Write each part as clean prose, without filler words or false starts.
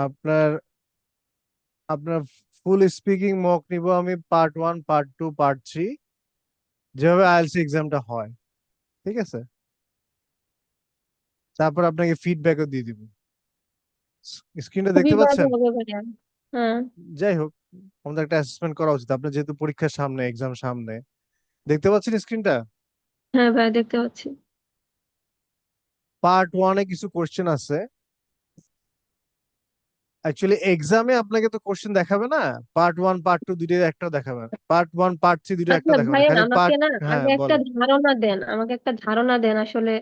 আপনার আপনার ফুল speaking mock নিব আমি, পার্ট 1, পার্ট 2, পার্ট 3, যেভাবে আইএলটিএস এক্সামটা হয়। ঠিক আছে, তারপর আপনাকে ফিডব্যাকও দিয়ে দিব। স্ক্রিনটা খুবই দেখতে ভালো পাচ্ছেন? হবে ভাইয়া। হ্যাঁ। যাই হোক, আমাদের একটা অ্যাসেসমেন্ট করা উচিত, আপনার যেহেতু পরীক্ষার সামনে, এক্সাম সামনে। দেখতে পাচ্ছেন স্ক্রিনটা? হ্যাঁ ভাইয়া, দেখতে পাচ্ছি। পার্ট 1-এ কিছু কোশ্চেন আছে। অ্যাকচুয়ালি এক্সামে আপনাকে তো কোশ্চেন দেখাবে না। পার্ট 1, পার্ট 2 দুইটাই একটাও দেখাবে না, পার্ট 1, পার্ট 3 দুইটা একটা আচ্ছা দেখাবে না, ভাইয়া, খালি আমাকে পার্ট। না হ্যাঁ আগে একটা বলেন। ধারণা দেন, আমাকে একটা ধারণা দেন আসলে,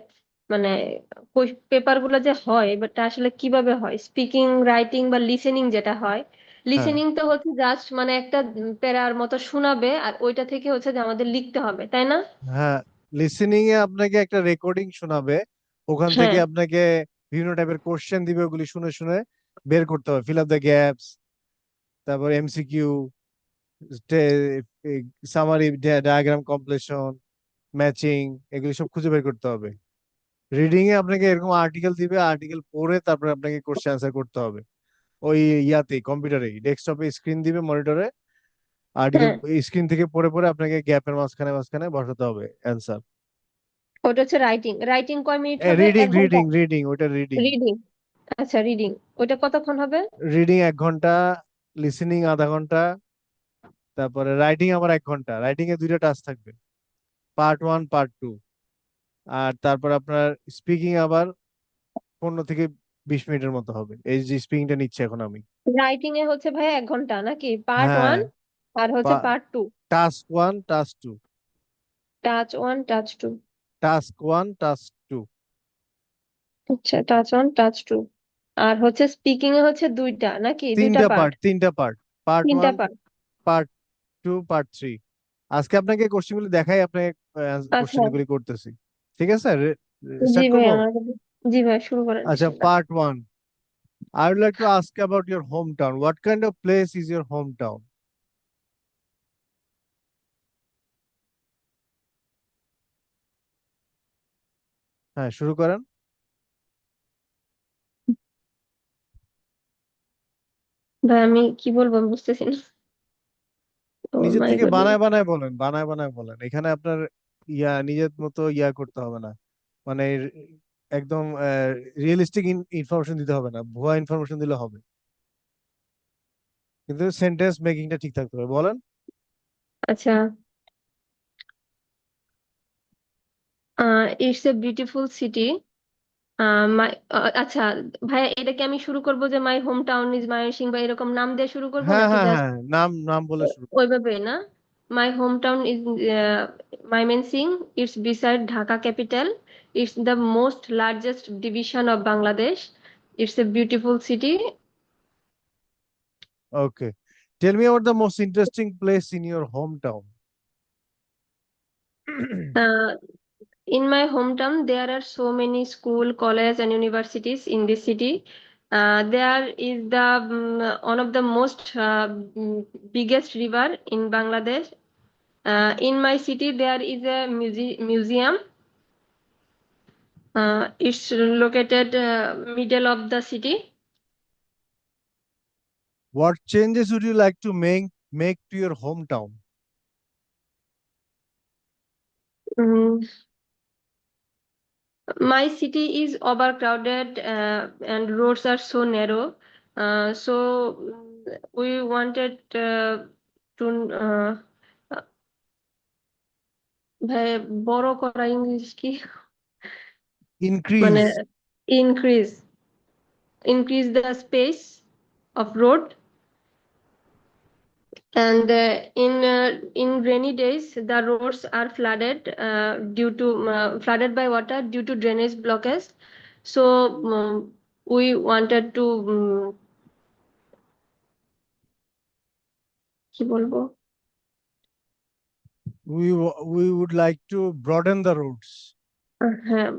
মানে পেপার গুলো যে হয় বাট আসলে কিভাবে হয়, স্পিকিং, রাইটিং বা লিসেনিং যেটা হয়। হ্যাঁ, লিসেনিং তো হচ্ছে জাস্ট মানে একটা প্যারার মতো শোনাবে, আর ওইটা থেকে হচ্ছে যে আমাদের লিখতে হবে, তাই না? হ্যাঁ, লিসেনিং এ আপনাকে একটা রেকর্ডিং শোনাবে, ওখান থেকে হ্যাঁ। আপনাকে বিভিন্ন টাইপের কোশ্চেন দিবে, ওগুলি শুনে শুনে বের করতে হবে, ফিল আপ দ্য গ্যাপস, তারপর MCQ, summary, diagram completion, matching, এগুলি সব খুঁজে বের করতে হবে। রিডিং এ আপনাকে এরকম আর্টিকেল দিবে, আর্টিকেল পড়ে তারপরে আপনাকে কোশ্চেন আনসার করতে হবে। ওই ইয়াতে, কম্পিউটারে, ডেস্কটপে স্ক্রিন দিবে, মনিটরে আর্টিকেল হ্যাঁ, স্ক্রিন থেকে পড়ে পড়ে আপনাকে গ্যাপের মাঝখানে মাঝখানে বসাতে হবে অ্যান্সার। ওটা হচ্ছে রাইটিং। রাইটিং কয় মিনিট হবে? রিডিং 1 ঘন্টা? রিডিং রিডিং ওটা রিডিং। রিডিং। আচ্ছা, রিডিং। ওটা কতক্ষণ হবে? রিডিং 1 ঘন্টা, লিসেনিং আধা ঘন্টা, তারপরে রাইটিং আবার 1 ঘন্টা। রাইটিং এ দুইটা টাস্ক থাকবে, পার্ট 1, পার্ট 2। আর তারপর আপনার স্পিকিং আবার 15 থেকে 20 মিনিটের মতো হবে, এই যে স্পিকিংটা নিচ্ছে এখন আমি। রাইটিং এ হচ্ছে ভাইয়া 1 ঘন্টা নাকি? পার্ট হ্যাঁ, ওয়ান আর হচ্ছে part two? Task 1, task 2, touch one, touch two. Task 1, task 2। আচ্ছা, টাচ ওয়ান, টাচ টু। আর হচ্ছে স্পিকিং এ হচ্ছে দুইটা নাকি? দুইটা তিনটা পার্ট? পার্ট, তিনটা পার্ট, পার্ট তিনটা ওয়ান পার্ট। Part 2, part 3। আজকে আপনাকে কোশ্চেনগুলি দেখাই, আপনাকে আচ্ছা। কোশ্চেনগুলি করতেছি। ঠিক আছে, জি স্টার্ট ভাই, করবো। আমাকে। জি ভাই, শুরু করেন, আচ্ছা, বিসমিল্লাহ। Part 1, I would like to ask about your hometown. What kind of place is your hometown? হ্যাঁ, শুরু করেন। ভাই আমি কি বলবো, আমি বুঝতেছি না। ও নিজের মাই থেকে গডনেস। বানায় বানায় বলেন, বানায় বানায় বলেন, এখানে আপনার নিজের মতো করতে হবে না। মানে একদম রিয়েলিস্টিক ইনফরমেশন দিতে হবে না, ভুয়া ইনফরমেশন দিলে হবে, কিন্তু সেন্টেন্স মেকিংটা ঠিক থাকতে হবে, বলেন। আচ্ছা, ইটস এ বিউটিফুল সিটি। মাই আচ্ছা ভাইয়া, এটা কি আমি শুরু করবো যে my home town is Mymensingh বা এরকম নাম দিয়ে শুরু করবো, হ্যাঁ নাকি হ্যাঁ জাস্ট হ্যাঁ, নাম নাম বলে শুরু করুন। ওইভাবে না? My home town is Mymensingh. It's beside Dhaka capital. It's the most largest division of Bangladesh. It's a beautiful city. Okay, tell me about the most interesting place in your hometown. In my hometown, there are so many school, college, and universities in this city. There is the one of the most biggest river in Bangladesh. In my city, there is a museum. It's located middle of the city. What changes would you like to make to your hometown? Mm, my city is overcrowded and roads are so narrow. We wanted to ভাই, বড় করা English কি, মানে Increase. Increase, increase the space of road. And in rainy days the roads are flooded due to flooded by water due to drainage blockage. So we wanted to কি বলবো, We would like to broaden the roads. হ্যাঁ,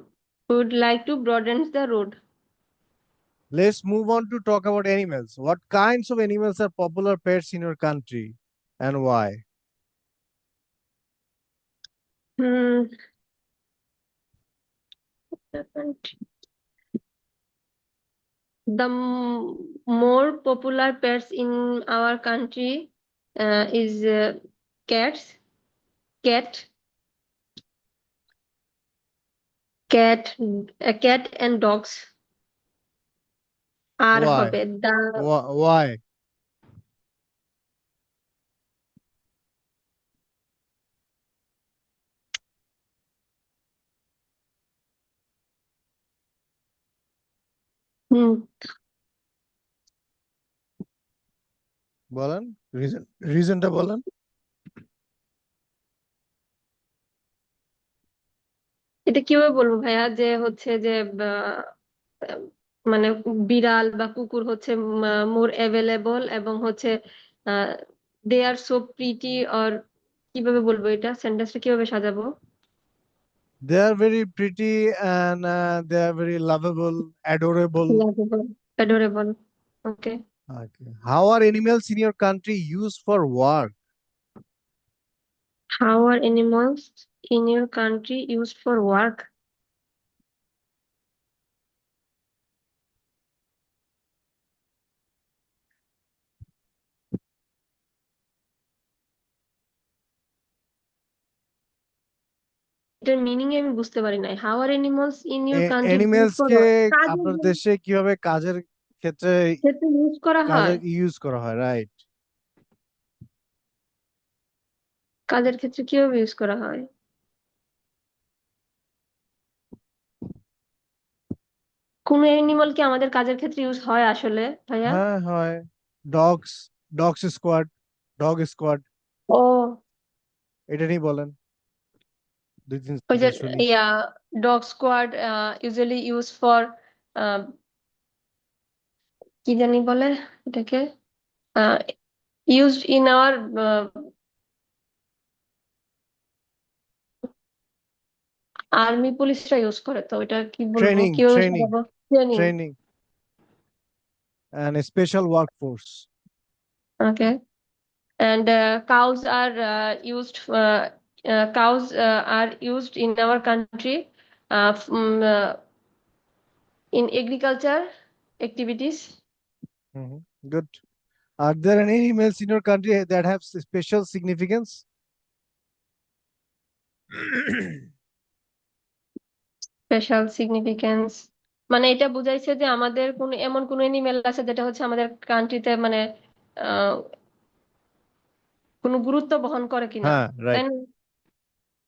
would like to broaden the road. Let's move on to talk about animals. What kinds of animals are popular pets in your country and why? Hmm. The more popular pets in our country is cats, cat, cat, cat and dogs R Why? হবে the Why? হুম, বলেন, রিজনটা বলেন। এটা কিভাবে বলবো ভাইয়া যে হচ্ছে যে আহ, আহ, মানে বিড়াল বা কুকুর হচ্ছে মোর অ্যাভেলেবল এবং হচ্ছে দে আর সো প্রিটি অর কিভাবে বলবো এটা সেন্টেন্সটা কিভাবে সাজাবো They are very pretty and they are very lovable, adorable. Adorable okay Okay. How are animals in your country used for work? How are animals in your country used for work এটার meaning আমি বুঝতে পারি নাই how are animals in your country use animals for কে কাজের আপনার দেশে কিভাবে কাজের ক্ষেত্রে ক্ষেত্রে ইউজ করা হয় ইউজ করা হয়, রাইট? কাজের ক্ষেত্রে কিভাবে ইউজ করা হয় কোন অ্যানিমাল কি আমাদের কাজের ক্ষেত্রে ইউজ হয় আসলে ভাইয়া হ্যাঁ, হয়। Dogs, dogs squad, dog squad, ও এটা নিয়ে বলেন, দুই ওই যে তিনটা শুনি। Yeah dog squad usually use for কি জানি বলে এটাকে ইউজড ইন আওয়ার আর্মি পুলিশরা ইউজ করে তো এটা কি বলবো ট্রেনিং, কিভাবে ট্রেনিং, সাজাবো training training and special workforce. Okay and cows are used in our country in agriculture activities Mhm. Good. Are there any animals in your country that have special significance? Special significance মানে এটা বুঝাইছে যে আমাদের কোন এমন কোন animal আছে যেটা হচ্ছে আমাদের কান্ট্রিতে মানে আহ কোনো গুরুত্ব বহন করে কিনা হ্যাঁ, তাই রাইট। না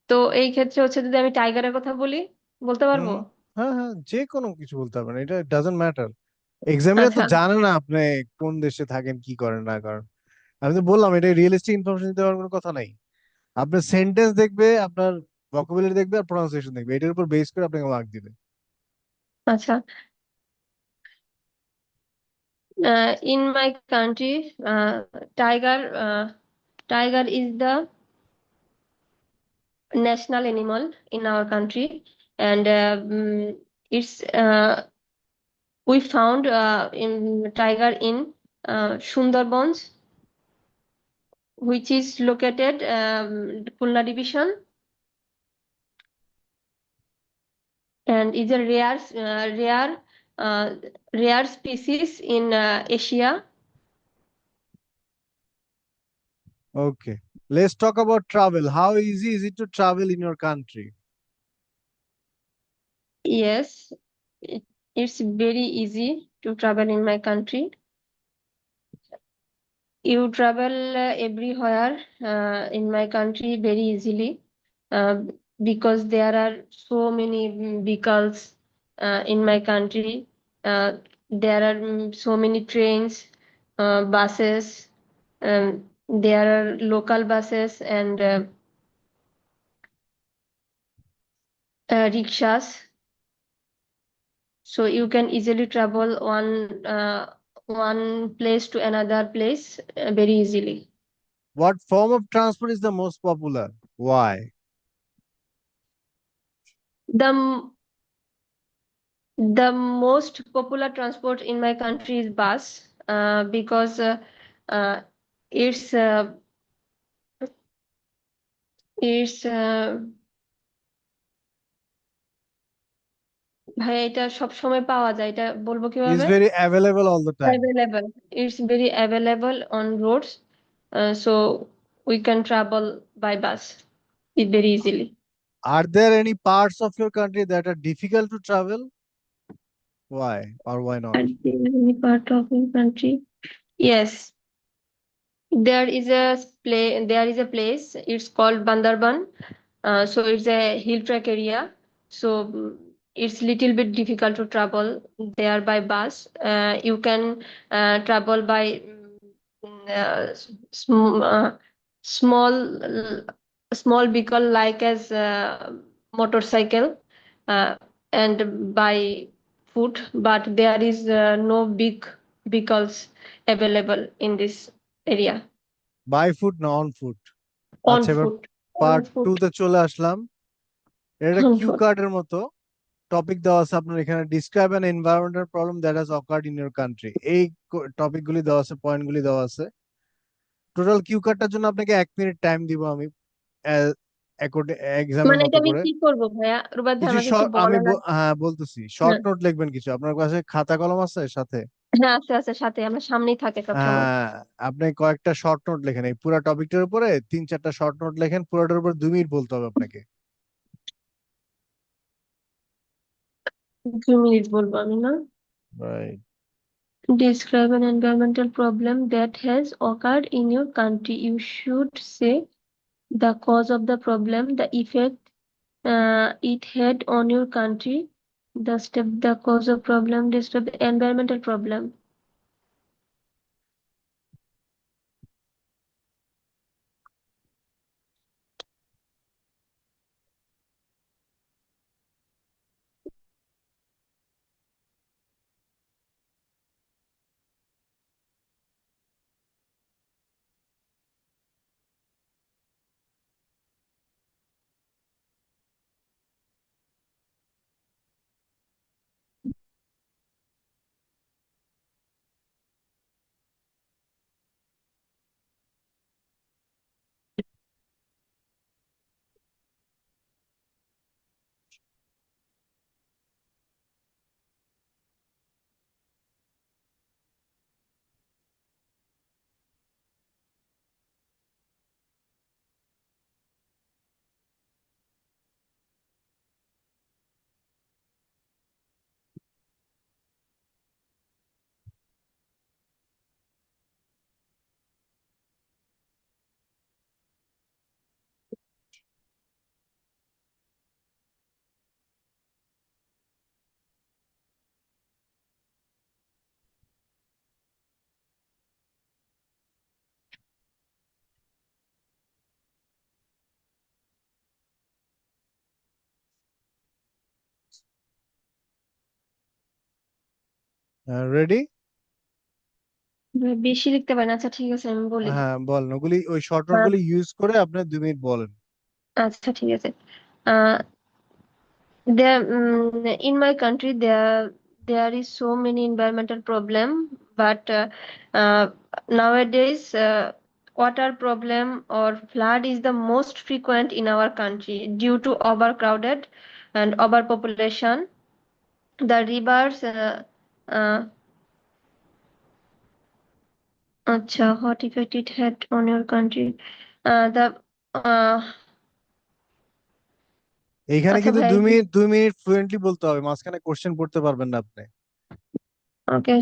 তো এই ক্ষেত্রে হচ্ছে যদি আমি টাইগারের কথা বলি বলতে পারবো হুম, হ্যাঁ, হ্যাঁ, যে কোনো কিছু বলতে পারবেন, এটা ডাজন্ট ম্যাটার। এক্সামিনার তো আচ্ছা জানে না আপনি কোন দেশে থাকেন, কি করেন না করেন। আমি তো বললাম, এটা রিয়েলিস্টিক ইনফরমেশন দিতে পারার কোনো কথা নাই। আপনার সেন্টেন্স দেখবে, আপনার ভোকাবুলারি দেখবে, আর প্রোনাউন্সিয়েশন দেখবে, এটার উপর বেস করে আপনাকে মার্ক দিবে। আচ্ছা in my country tiger is the national animal in our country and it's we found in tiger in Sundarbans which is located Khulna division and is a uh, rare species in Asia. Okay. Let's talk about travel. How easy is it to travel in your country? Yes, it's very easy to travel in my country. You travel everywhere in my country very easily uh, because there are so many vehicles in my country. There are so many trains, buses. There are local buses and rickshaws. So you can easily travel one place to another place very easily. What form of transport is the most popular? Why? The The most popular transport in my country is bus because uh, it's uh, it's ভাই এটা সব সময় পাওয়া যায়, এটা বলবো Is কিভাবে? very available all the time. Available. It's very available on roads, so we can travel by bus very easily. Are there any parts of your country that are difficult to travel? Why or why not? Are there any part of your country? Yes, there is a play. There is a place. It's called Bandarban. So it's a hill track area. So it's little bit difficult to travel there by bus. You can travel by sm small small vehicle like as motorcycle, uh, and by foot, but there is no big vehicles available in this area. By foot না on foot? On আচ্ছা, এবার foot, on part two foot, তে চলে আসলাম। এটা একটা on Q foot. কার্ডের মতো topic দেওয়া আছে আপনার এখানে। Describe an environmental problem that has occurred in your country. এই টপিক গুলি দেওয়া আছে, পয়েন্ট গুলি দেওয়া আছে। টোটাল কিউ কার্ডটার জন্য আপনাকে 1 মিনিট টাইম দিব আমি, এক্সামের মানে এটা মতো আমি করে। কি করবো ভাইয়া? রুবাদ ভাই কিছু আমাকে একটু আমি বলেন আর। হ্যাঁ বলতেছি, শর্ট হ্যাঁ, নোট লিখবেন কিছু। আপনার কাছে খাতা কলম আছে সাথে? হ্যাঁ, আছে আছে, সাথে আমরা সামনেই থাকে সব সময়। হ্যাঁ, আপনি কয়েকটা শর্ট নোট লেখেন এই পুরো টপিকটার উপরে। 3-4টা শর্ট নোট লেখেন, পুরোটার উপর 2 মিনিট বলতে হবে আপনাকে। 2 মিনিট বলবো আমি না? Right. Describe an environmental problem that has occurred in your country. You should say the cause of the problem, the effect it had on your country, the step, the cause of problem, describe the environmental problem. Ready? বেশি লিখতে পারেন, আচ্ছা ঠিক আছে আমি বলি। হ্যাঁ বলেন, ওগুলি ওই শর্ট নোট আহ, গুলি ইউজ করে আপনি 2 মিনিট বলেন। আচ্ছা ঠিক আছে। আহ There, in my country, there is so many environmental problem, but nowadays, water problem or flood is the most frequent in our country due to overcrowded and overpopulation. The rivers, uh, acha, what effect it had on your country? The এইখানে আচ্ছা কিন্তু ভাই, 2 minute fluently বলতে হবে, মাঝখানে question পড়তে পারবেন না আপনি। ওকে।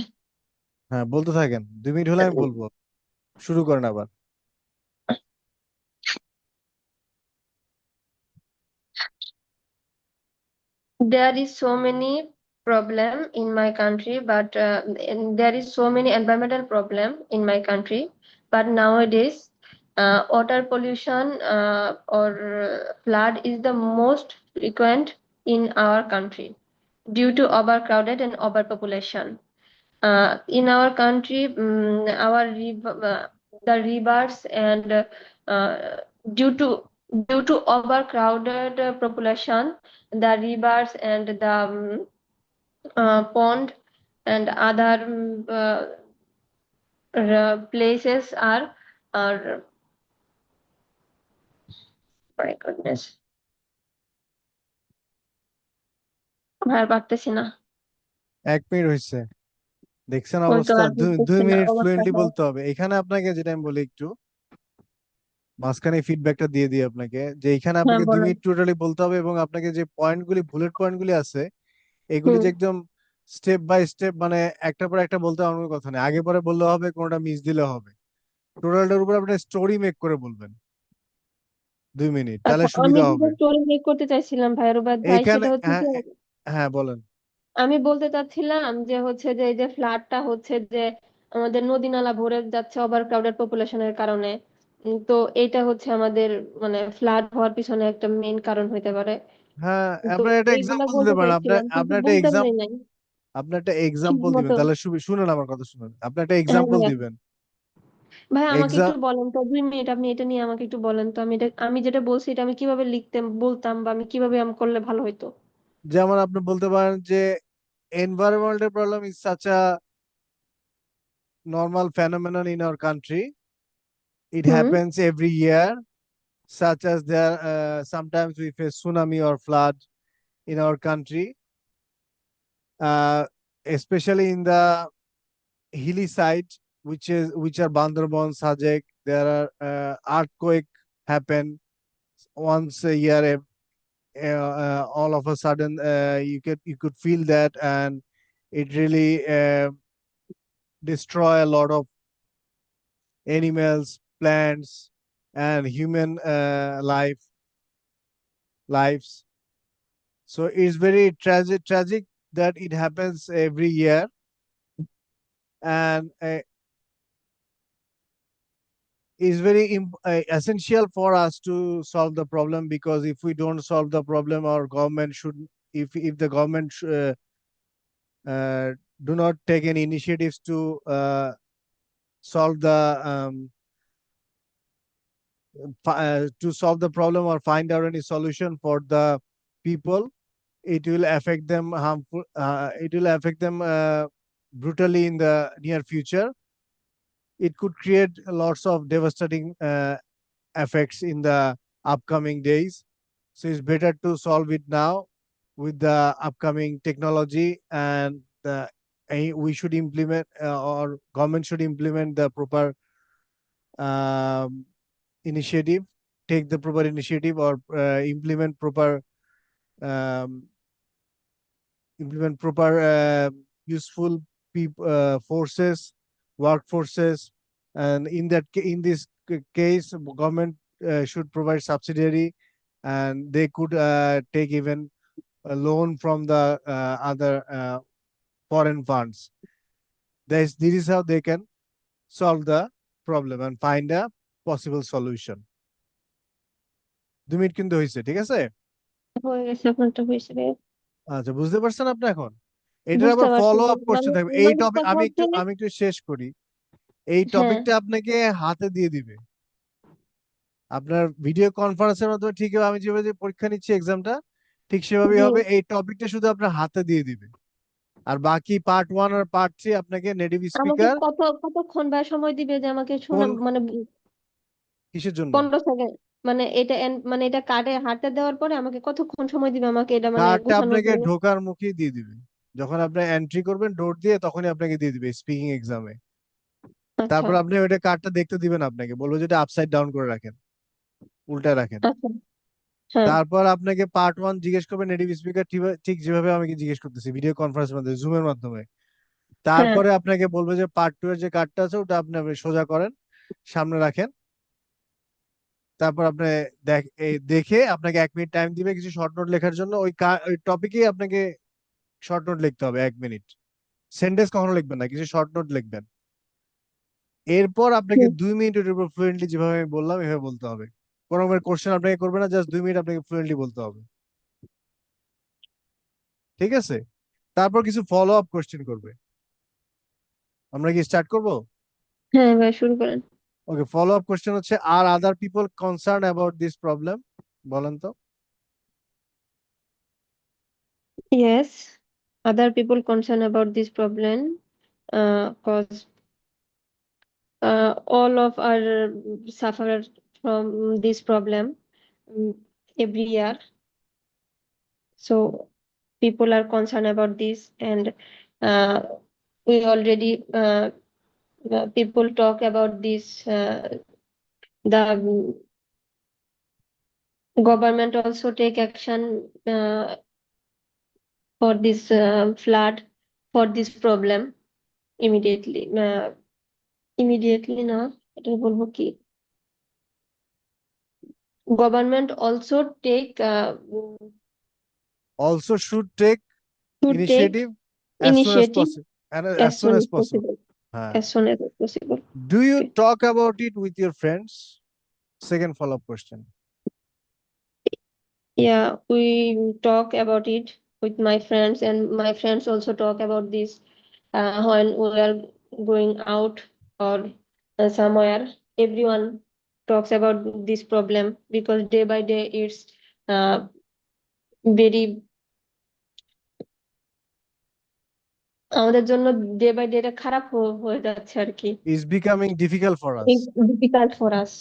হ্যাঁ বলতে থাকেন, 2 মিনিট হলে আমি বলবো। শুরু করেন আবার। There is so many problem in my country, but and there is so many environmental problem in my country, but nowadays water pollution or flood is the most frequent in our country due to overcrowded and overpopulation. In our country, the rivers and uh, due to due to overcrowded population, the rivers and the pond and other places are my goodness, আর পারতেছি না। 1 minute হয়েছে, দেখছেন ওই তো অবস্থা। আর দুই বুঝতেছি দুই না মিনিট অবস্থা ফ্লুয়েন্টলি খারাপ। বলতে হবে। এখানে আপনাকে যেটা আমি বলি একটু মাঝখানে ফিডব্যাকটা দিয়ে দিই আপনাকে, যে এখানে হ্যাঁ আপনাকে দুই বলেন। মিনিট টোটালি বলতে হবে, এবং আপনাকে যে পয়েন্টগুলি বুলেট পয়েন্টগুলি আছে এগুলি হুম। যে একদম স্টেপ বাই স্টেপ, মানে একটা পর একটা বলতে হবে এমন কথা নেই, আগে পরে বললে হবে, কোনোটা মিস দিলে হবে। টোটালটার উপর আপনি স্টোরি মেক করে বলবেন 2 মিনিট, তাহলে আচ্ছা, আমি সুবিধা যেটা হবে। স্টোরি মেক করতে চাইছিলাম ভাই রুবাদ ভাই, এইখানে সেটা হচ্ছে হ্যাঁ, যে হ্যাঁ বলেন। আমি বলতে চাচ্ছিলাম যে হচ্ছে যে এই যে ফ্লাডটা হচ্ছে যে আমাদের নদী নালা ভরে যাচ্ছে ওভার ক্রাউডেড পপুলেশনের কারণে। তো এটা হচ্ছে আমাদের মানে ফ্লাড হওয়ার পিছনে একটা মেইন কারণ হইতে পারে। হ্যাঁ, তো আপনার একটা এইগুলা এক্সাম্পল দিতে বলতে পারেন। আপনার চাইছিলাম কিন্তু আপনার একটা বলতে এক্সাম পারি নাই আপনি একটা ঠিক এক্সাম্পল দিবেন, মতো। তাহলে শুনুন আমার কথা শুনুন, আপনি একটা হ্যাঁ এক্সাম্পল ভাইয়া, দিবেন। ভাই আমাকে এক্সাম একটু বলেন তো, 2 মিনিট আপনি এটা নিয়ে আমাকে একটু বলেন তো, আমি যেটা বলছি এটা আমি কিভাবে লিখতে বলতাম, বা আমি কিভাবে করলে ভালো হইতো। যেমন আপনি বলতে পারেন যে environmental problem is such a normal phenomenon in our country. It hmm. happens every year, such as there sometimes we face tsunami or flood in our country, uh, especially in the hilly side, which are Bandarban, Sajek. There are earthquake happen once a year. All of a sudden, you could feel that, and it really destroy a lot of animals, plants, and human lives. So it's very tragic that it happens every year, and is very essential for us to solve the problem, because if we don't solve the problem, our government should, if the government uh, do not take any initiatives to solve the to solve the problem or find out any solution for the people, it will affect them harmful, it will affect them brutally in the near future. It could create lots of devastating effects in the upcoming days. So it's better to solve it now with the upcoming technology, and we should implement, or government should implement the proper um, initiative, take the proper initiative, or um, implement proper useful forces, workforces, and in this case, government should provide subsidiary, and they could take even a loan from the other foreign funds. This is how they can solve the problem and find a possible solution. 2 minute কিন্তু হয়েছে, ঠিক আছে? হয়ে গেছে, আপনারটা হয়েছে ভাইয়া। আচ্ছা, বুঝতে পারছেন আপনি এখন? এটার বুঝতে আবার পারছি ফলো না। আপ কোশ্চেন মানে থাকবে এই মানে টপিক। কথা হচ্ছে আমি একটু শেষ করি। এই হ্যাঁ। টপিকটা আপনাকে হাতে দিয়ে দিবে আপনার ভিডিও কনফারেন্সের মাধ্যমে, ঠিক আমি যেভাবে পরীক্ষা নিচ্ছি এক্সামটা, ঠিক সেভাবেই জি। হবে। এই টপিকটা শুধু আপনার হাতে দিয়ে দিবে, আর বাকি পার্ট 1 আর পার্ট 3 আপনাকে নেটিভ আমাকে স্পিকার। কতক্ষণ ভাই সময় দিবে যে আমাকে শোনা কোন মানে কিসের জন্য? 15 সেকেন্ড? মানে এটা মানে এটা কার্ডে হাতে দেওয়ার পরে আমাকে কতক্ষণ সময় দিবে আমাকে এটা মানে কার্ডটা গোছানোর আপনাকে জন্য? ঢোকার মুখেই দিয়ে দিবে, যখন আপনি এন্ট্রি করবেন ডোর দিয়ে, তখনই আপনাকে দিয়ে দিবে স্পিকিং এক্সামে। আচ্ছা। তারপর আপনি ওইটা কার্ডটা দেখতে দিবেন, আপনাকে বলবো যেটা আপসাইড ডাউন করে রাখেন, উল্টা রাখেন। আচ্ছা। হ্যাঁ। তারপর আপনাকে পার্ট 1 জিজ্ঞেস করবে নেটিভ স্পিকার, ঠিক যেভাবে আমাকে জিজ্ঞেস করতেছি ভিডিও কনফারেন্সের মাধ্যমে, জুমের মাধ্যমে। হ্যাঁ। তারপরে আপনাকে বলবে যে পার্ট 2 এর যে কার্ডটা আছে ওটা আপনি সোজা করেন, সামনে রাখেন। তারপর আপনি দেখে আপনাকে 1 মিনিট টাইম দিবে কিছু শর্ট নোট লেখার জন্য। ওই টপিকেই আপনাকে শর্ট নোট লিখতে হবে 1 মিনিট। সেন্টেন্স কখনো লিখবেন না, কিছু শর্ট নোট লিখবেন। এরপর আপনাকে হুম। 2 মিনিটের উপর ফ্লুয়েন্টলি, যেভাবে আমি বললাম এভাবে বলতে হবে। কোনো রকমের কোশ্চেন আপনাকে করবে না, জাস্ট 2 মিনিট আপনাকে ফ্লুয়েন্টলি বলতে হবে, ঠিক আছে? তারপর কিছু ফলো আপ কোশ্চেন করবে। আমরা কি স্টার্ট করব? হ্যাঁ ভাই, শুরু করেন। ওকে, ফলো আপ কোশ্চেন হচ্ছে, are other people concern about this problem? বলেন তো। Yes, other people concerned about this problem, cause all of our suffer from this problem, every year. So people are concerned about this, and we already people talk about this. The government also take action for this flood, for this problem immediately. Immediately না, এটা বলবো কি, government also take Also should take should take initiative as soon as initiative possible and as as soon soon as as possible. possible. হ্যাঁ. As soon as possible. Do you Okay. talk about it with your friends? Second follow-up question. Yeah, we talk about it with my friends, and my friends also talk about this when we are going out or somewhere. Everyone talks about this problem because day by day it's uh, very আমাদের জন্য day by day এটা খারাপ হয়ে যাচ্ছে আর কি। Is becoming difficult for us. It's difficult for us.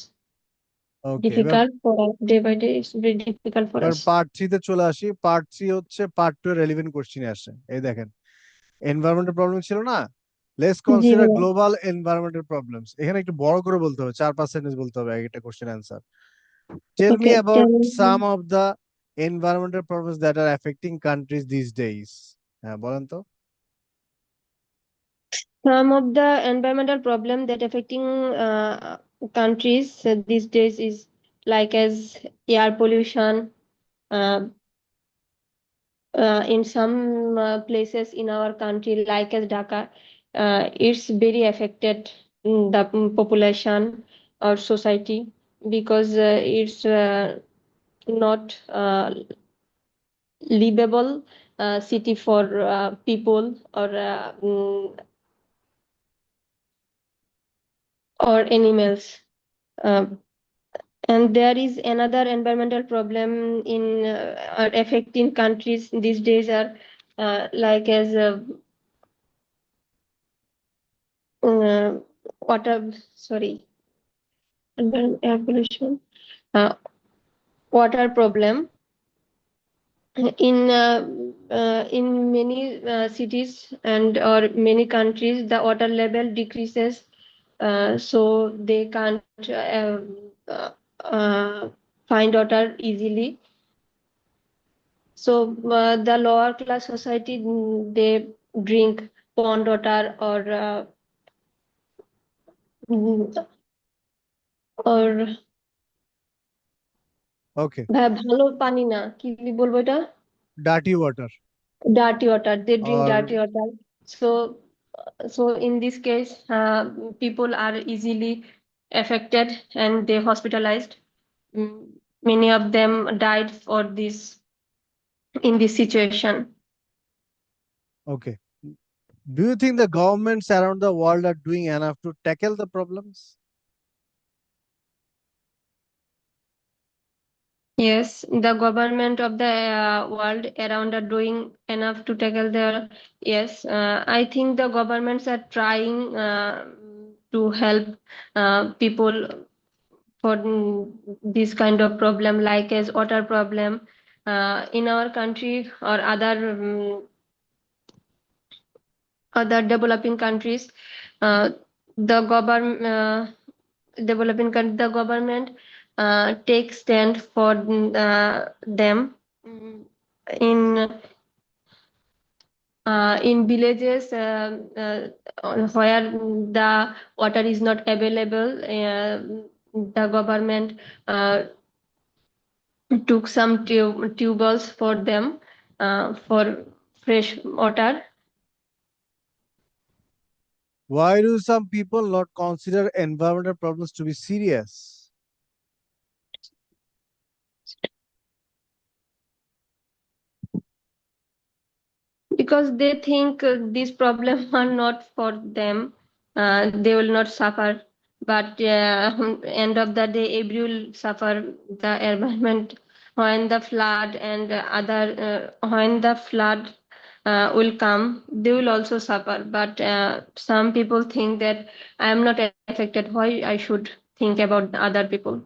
Okay. Difficult for us. Day by day it's very difficult for এবার us. Part 3 তে চলে আসি। পার্ট 3 হচ্ছে পার্ট 2 এর রেলেভেন্ট কোশ্চেনে আসে। এই দেখেন, এনভায়রনমেন্টাল প্রবলেম ছিল না, লেটস জি কনসিডার ভাইয়া। Global environmental problems. এখানে একটু বড় করে বলতে হবে, 4-5 সেন্টেন্স বলতে হবে একটা question answer. Tell me Okay. About some of the environmental problems that are affecting countries this days. হ্যাঁ, বলেন তো। Some of the environmental problem that affecting countries these days is like as air pollution. Uh, in some places in our country, like as Dhaka, it's very affected the population or society because it's not livable city for people or animals. Uh, and there is another environmental problem in are affecting countries these days are like as uh, water, sorry, air pollution, uh, water problem. In many cities and or many countries, the water level decreases, so they can't uh, uh, find water easily. So the lower class society, they drink pond water or ওকে। ভালো পানি না, কি বলবো এটা, dirty water dirty water. They drink আর dirty water. So in this case, people are easily affected and they hospitalized. Mm, Many of them died for this in this situation. Okay. Do you think the governments around the world are doing enough to tackle the problems? Yes, the government of the world around are doing enough to tackle their. Yes, I think the governments are trying to help people for this kind of problem, like as water problem in our country or other developing countries. The government the government takes stand for them. Mm, in in villages where the water is not available, the government took some tubes for them for fresh water. Why do some people not consider environmental problems to be serious? Because they think these problems are not for them, they will not suffer, but end of the day every will suffer. The environment, when the flood and other when the flood will come, they will also suffer, but some people think that I am not affected, why I should think about other people.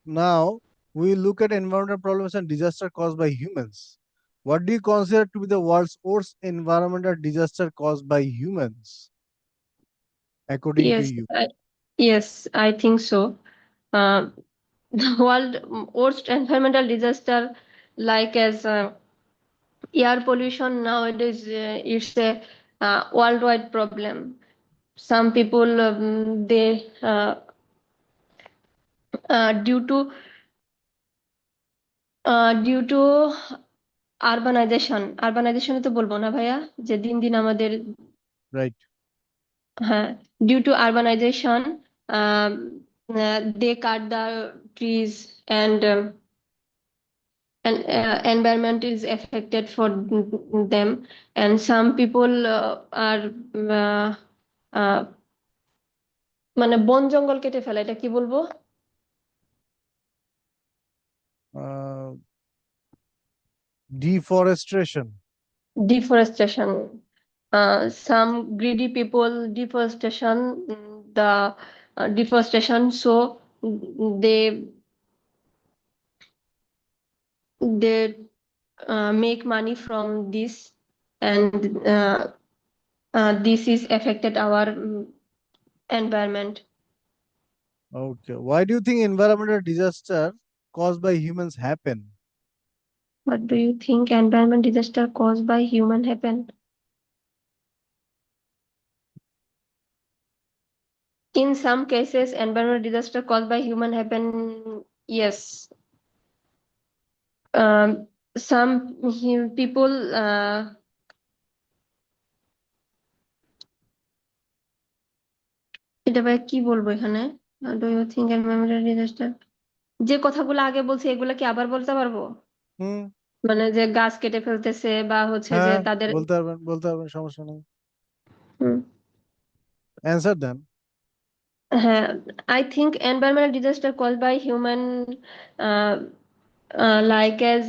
Now, we look at environmental problems and disaster caused by humans. What do you consider to be the world's worst environmental disaster caused by humans, according to Yes, you? yes, I think so. Uh, the world worst environmental disaster, like as air pollution nowadays, it's a worldwide problem. Some people they due to urbanization তো বলবো না ভাইয়া, যে দিন দিন আমাদের, Right. হ্যাঁ, due to urbanization they cut the trees, and environment is affected for them, and some people are uh, uh, মানে বন জঙ্গল কেটে ফেলে, এটা কি বলবো, Uh, deforestation. deforestation. Some greedy people deforestation, the deforestation, so they they make money from this, and this is affected our environment. Okay. Why do you think environmental disaster caused by humans happen? What do you think environment disaster caused by human happen? In some cases, environmental disaster caused by human happen. Yes, some people. এটা ভাই কি বলবো এখানে? Do you think environmental disaster, যে কথাগুলো আগে বলছি এগুলা কি আবার বলতে পারবো? হুম। মানে যে গাছ কেটে ফেলতেছে বা হচ্ছে যে হ্যাঁ, তাদের, বলতে পারবেন, সমস্যা নেই। হুম, অ্যান্সার দেন। হ্যাঁ, I think environmental disaster cause by human, like as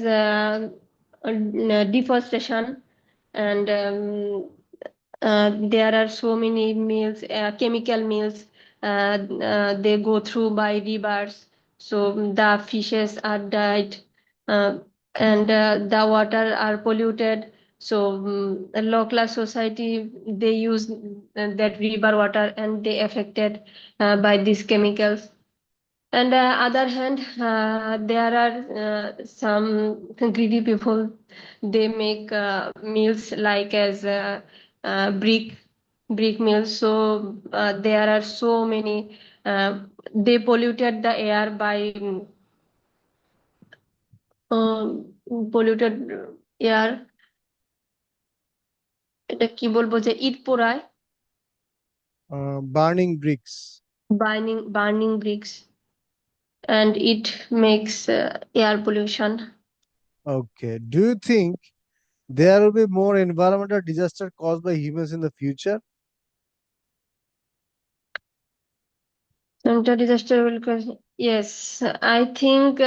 deforestation, and there are so many mills, chemical mills, they go through by rivers, so the fishes are died, uh, and the water are polluted, so a low class society, they use that river water, and they affected by these chemicals. And other hand, there are some greedy people. They make meals like as brick meals. So there are so many. They polluted the air by polluted air. এটা কি বলবো, যে ইট পোড়ায়, burning bricks. burning bricks, and it makes air pollution. Okay. Do you think there will be more environmental disaster caused by humans in the future? Natural disaster will cause. Yes, I think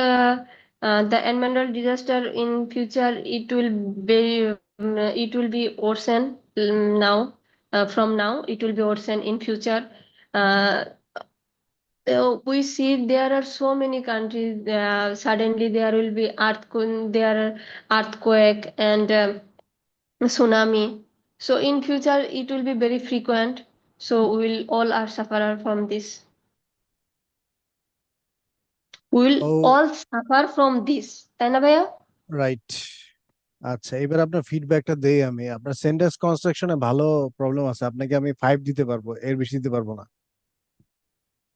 the environmental disaster in future, it will be worsen now. From now, it will be worsen in future. Uh, we see there are so many countries. Suddenly, there will be earthquake and tsunami. So in future, it will be very frequent. So we will all are sufferer from this. We will Oh, all suffer from this, তাই না ভাইয়া? Right. আচ্ছা, এবার আপনার ফিডব্যাকটা দেই আমি। আপনার সেন্টেন্স কনস্ট্রাকশনে ভালো প্রবলেম আছে, আপনাকে আমি 5 দিতে পারবো, এর বেশি দিতে পারবো না।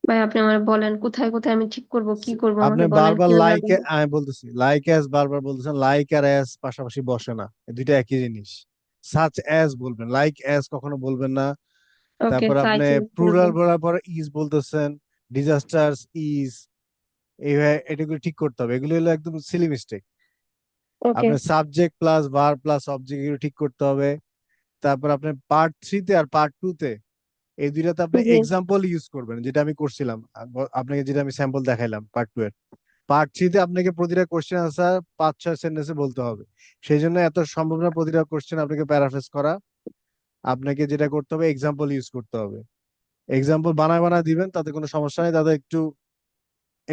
ভাই আপনি আমার বলেন, কোথায় কোথায় আমি ঠিক করব, কি করব, আপনি আমাকে বলেন বারবার কিভাবে লাইক, আমি। আমি বলতেছি লাইক অ্যাজ বারবার বলতেছেন, লাইক আর অ্যাজ পাশাপাশি বসে না, এই দুইটা একই জিনিস। সাচ অ্যাজ বলবেন, লাইক অ্যাজ কখনো বলবেন না। ওকে, তারপর আপনি সাইকেল বলবো। প্লুরাল বলার পর ইজ বলতেছেন, ডিজাস্টার্স ইজ, এইভাবে এটাগুলো ঠিক করতে হবে। এগুলো হলো একদম সিলি মিস্টেক। ওকে। আপনার subject plus verb plus object এগুলো ঠিক করতে হবে। তারপর আপনি পার্ট 3 তে আর পার্ট 2 তে এই দুইটাতে আপনি জি। এক্সাম্পল ইউজ করবেন, যেটা আমি করছিলাম আপনাকে, যেটা আমি স্যাম্পল দেখাইলাম পার্ট 2 এর। পার্ট 3 তে আপনাকে প্রতিটা কোশ্চেন আনসার 5-6 সেন্টেন্সে বলতে হবে। সেই জন্য এত সম্ভব না প্রতিটা কোশ্চেন আপনাকে প্যারাফ্রেজ করা। আপনাকে যেটা করতে হবে, এক্সাম্পল ইউজ করতে হবে। এক্সাম্পল বানায় বানায় দিবেন, তাতে কোনো সমস্যা নেই, তাতে একটু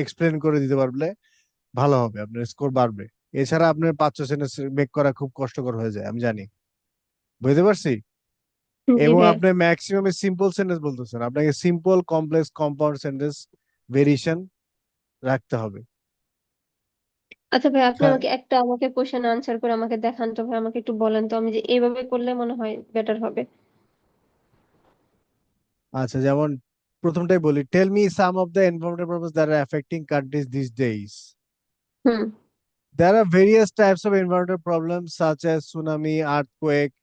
এক্সপ্লেন করে দিতে পারলে ভালো হবে, আপনার স্কোর বাড়বে। এছাড়া আপনার 500 সেন্টেন্স মেক করা খুব কষ্টকর হয়ে যায়, আমি জানি। বুঝতে পারছি। জি এবং ভাইয়া। আপনি ম্যাক্সিমাম সিম্পল সেন্টেন্স বলতেছেন, আপনাকে simple, complex, compound sentence variation রাখতে হবে। আচ্ছা ভাই, আপনি হ্যাঁ, আমাকে কোশ্চেন আনসার করে আমাকে দেখান তো ভাই, আমাকে একটু বলেন তো, আমি যে এইভাবে করলে মনে হয় বেটার হবে। আচ্ছা, যেমন প্রথমটাই বলি, tell me some of the environmental problems that are affecting countries this days. Hmm. There are various types of environmental problems such as tsunami, earthquake.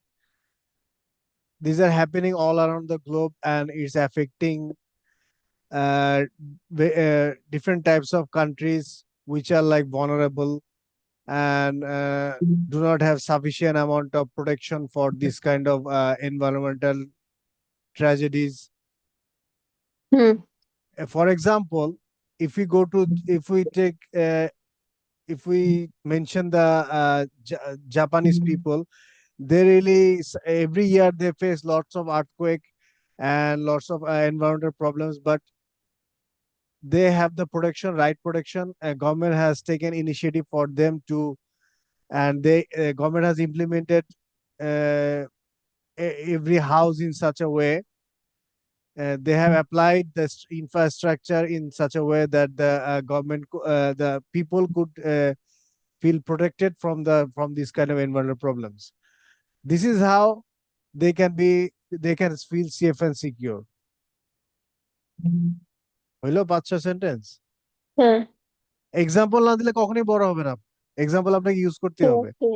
These are happening all around the globe and it's affecting uh, different types of countries which are like vulnerable and do not have sufficient amount of protection for this kind of environmental tragedies. Hmm. For example, if we take if we mention the Japanese people, they really every year they face lots of earthquake and lots of environmental problems, but they have the protection, right protection. Government has taken initiative for them to, and they government has implemented uh, every house in such a way. They have applied the infrastructure in such a way that the the people could feel protected from from these kind of environmental problems. This is how they can feel safe and secure. হইলো 5-6 sentence. হ্যাঁ। Example না দিলে কখনোই বড় হবে না। Example আপনাকে use করতে হবে। ওকে,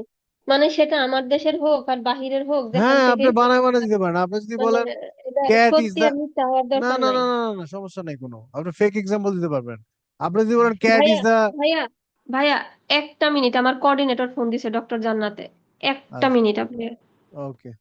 মানে সেটা আমার দেশের হোক আর বাহিরের হোক, যেখান হ্যাঁ, আপনি থেকেই হোক, বানায় বানায় দিতে পারেন। আপনি যদি মানে বলেন এটা ক্যাট ইজ সত্যি দা, আর মিথ্যা হওয়ার না দরকার না নাই। না না না না, সমস্যা নেই কোনো, আপনি ফেক এক্সাম্পল দিতে পারবেন। আপনি যদি বলেন ক্যাট ভাইয়া, ইজ দা। ভাইয়া, ভাইয়া, একটা মিনিট, আমার কোঅর্ডিনেটর ফোন দিছে, ডক্টর জান্নাতে। একটা মিনিট আপনি। ওকে।